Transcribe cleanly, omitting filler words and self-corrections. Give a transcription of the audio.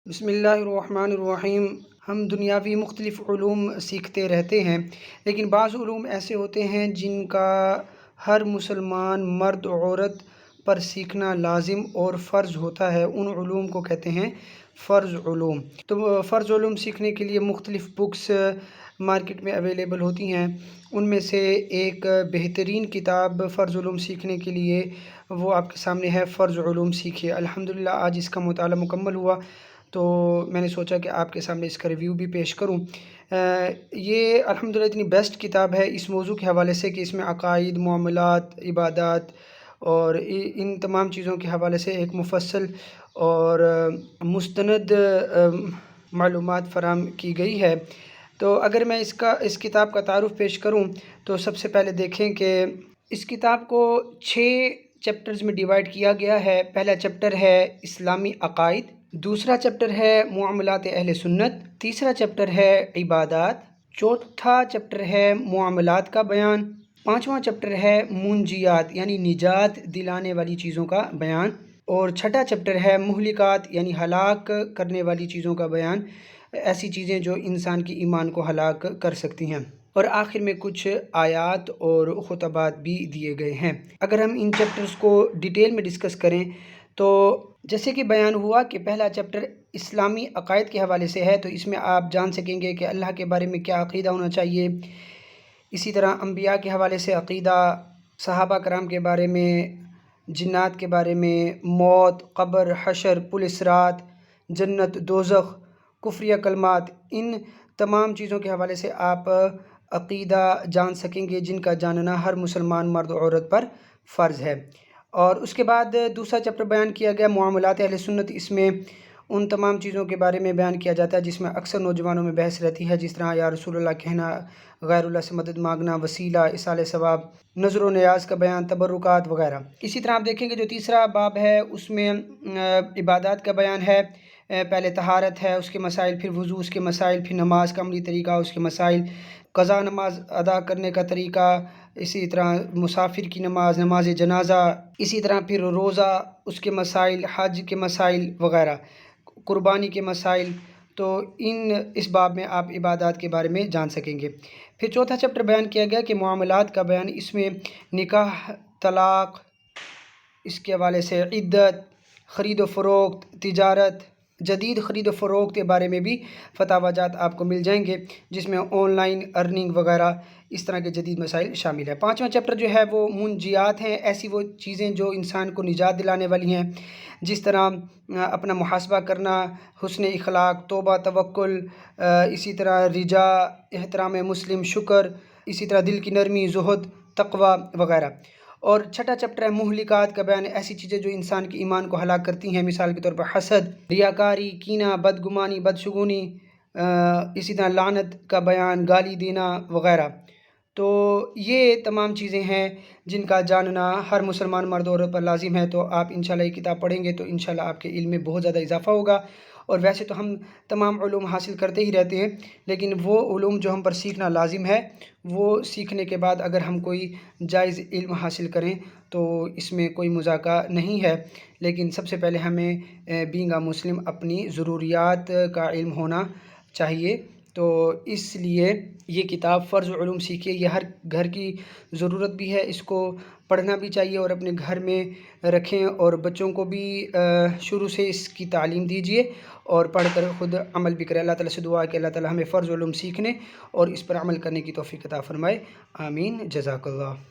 بسم اللہ الرحمن الرحیم۔ ہم دنیاوی مختلف علوم سیکھتے رہتے ہیں، لیکن بعض علوم ایسے ہوتے ہیں جن کا ہر مسلمان مرد و عورت پر سیکھنا لازم اور فرض ہوتا ہے۔ ان علوم کو کہتے ہیں فرض علوم۔ تو فرض علوم سیکھنے کے لیے مختلف بکس مارکیٹ میں اویلیبل ہوتی ہیں۔ ان میں سے ایک بہترین کتاب فرض علوم سیکھنے کے لیے وہ آپ کے سامنے ہے، فرض علوم سیکھیے۔ الحمدللہ آج اس کا مطالعہ مکمل ہوا، تو میں نے سوچا کہ آپ کے سامنے اس کا ریویو بھی پیش کروں۔ یہ الحمدللہ اتنی بیسٹ کتاب ہے اس موضوع کے حوالے سے کہ اس میں عقائد، معاملات، عبادات اور ان تمام چیزوں کے حوالے سے ایک مفصل اور مستند معلومات فراہم کی گئی ہے۔ تو اگر میں اس کتاب کا تعارف پیش کروں تو سب سے پہلے دیکھیں کہ اس کتاب کو 6 چیپٹرز میں ڈیوائیڈ کیا گیا ہے۔ پہلا چیپٹر ہے اسلامی عقائد، دوسرا چیپٹر ہے معاملات اہل سنت، تیسرا چیپٹر ہے عبادات، چوتھا چیپٹر ہے معاملات کا بیان، پانچواں چیپٹر ہے منجیات یعنی نجات دلانے والی چیزوں کا بیان، اور چھٹا چیپٹر ہے مہلکات یعنی ہلاک کرنے والی چیزوں کا بیان، ایسی چیزیں جو انسان کی ایمان کو ہلاک کر سکتی ہیں، اور آخر میں کچھ آیات اور خطبات بھی دیے گئے ہیں۔ اگر ہم ان چیپٹرز کو ڈیٹیل میں ڈسکس کریں تو جیسے کہ بیان ہوا کہ پہلا چیپٹر اسلامی عقائد کے حوالے سے ہے، تو اس میں آپ جان سکیں گے کہ اللہ کے بارے میں کیا عقیدہ ہونا چاہیے۔ اسی طرح انبیاء کے حوالے سے عقیدہ، صحابہ کرام کے بارے میں، جنات کے بارے میں، موت، قبر، حشر، پل صراط، جنت، دوزخ، کفریہ کلمات، ان تمام چیزوں کے حوالے سے آپ عقیدہ جان سکیں گے جن کا جاننا ہر مسلمان مرد و عورت پر فرض ہے۔ اور اس کے بعد دوسرا چیپٹر بیان کیا گیا معاملات اہل سنت۔ اس میں ان تمام چیزوں کے بارے میں بیان کیا جاتا ہے جس میں اکثر نوجوانوں میں بحث رہتی ہے، جس طرح یا رسول اللہ کہنا، غیر اللہ سے مدد مانگنا، وسیلہ، ایصال ثواب، نظر و نیاز کا بیان، تبرکات وغیرہ۔ اسی طرح آپ دیکھیں گے جو تیسرا باب ہے اس میں عبادات کا بیان ہے۔ پہلے طہارت ہے، اس کے مسائل، پھر وضو، اس کے مسائل، پھر نماز کا عملی طریقہ، اس کے مسائل، قضا نماز ادا کرنے کا طریقہ، اسی طرح مسافر کی نماز، نماز جنازہ، اسی طرح پھر روزہ، اس کے مسائل، حج کے مسائل وغیرہ، قربانی کے مسائل۔ تو اس باب میں آپ عبادات کے بارے میں جان سکیں گے۔ پھر چوتھا چیپٹر بیان کیا گیا کہ معاملات کا بیان، اس میں نکاح، طلاق، اس کے حوالے سے عدت، خرید و فروخت، تجارت، جدید خرید و فروخت کے بارے میں بھی فتاوی جات آپ کو مل جائیں گے، جس میں آن لائن ارننگ وغیرہ اس طرح کے جدید مسائل شامل ہیں۔ پانچواں چیپٹر جو ہے وہ منجیات ہیں، ایسی وہ چیزیں جو انسان کو نجات دلانے والی ہیں، جس طرح اپنا محاسبہ کرنا، حسن اخلاق، توبہ، توکل، اسی طرح رجا، احترام مسلم، شکر، اسی طرح دل کی نرمی، زہد، تقوی وغیرہ۔ اور چھٹا چیپٹر ہے مہلکات کا بیان، ایسی چیزیں جو انسان کے ایمان کو ہلاک کرتی ہیں، مثال کے طور پر حسد، ریاکاری، کینہ، بدگمانی، بدشگونی، اسی طرح لعنت کا بیان، گالی دینا وغیرہ۔ تو یہ تمام چیزیں ہیں جن کا جاننا ہر مسلمان مرد و عورت پر لازم ہے۔ تو آپ انشاءاللہ یہ کتاب پڑھیں گے تو انشاءاللہ آپ کے علم میں بہت زیادہ اضافہ ہوگا۔ اور ویسے تو ہم تمام علوم حاصل کرتے ہی رہتے ہیں، لیکن وہ علوم جو ہم پر سیکھنا لازم ہے، وہ سیکھنے کے بعد اگر ہم کوئی جائز علم حاصل کریں تو اس میں کوئی مذاکرہ نہیں ہے، لیکن سب سے پہلے ہمیں بینگ اے مسلم اپنی ضروریات کا علم ہونا چاہیے۔ تو اس لیے یہ کتاب فرض علوم سیکھیے، یہ ہر گھر کی ضرورت بھی ہے، اس کو پڑھنا بھی چاہیے اور اپنے گھر میں رکھیں، اور بچوں کو بھی شروع سے اس کی تعلیم دیجیے اور پڑھ کر خود عمل بھی کریں۔ اللہ تعالیٰ سے دعا ہے کہ اللہ تعالیٰ ہمیں فرض علوم سیکھنے اور اس پر عمل کرنے کی توفیق عطا فرمائے۔ آمین۔ جزاک اللہ۔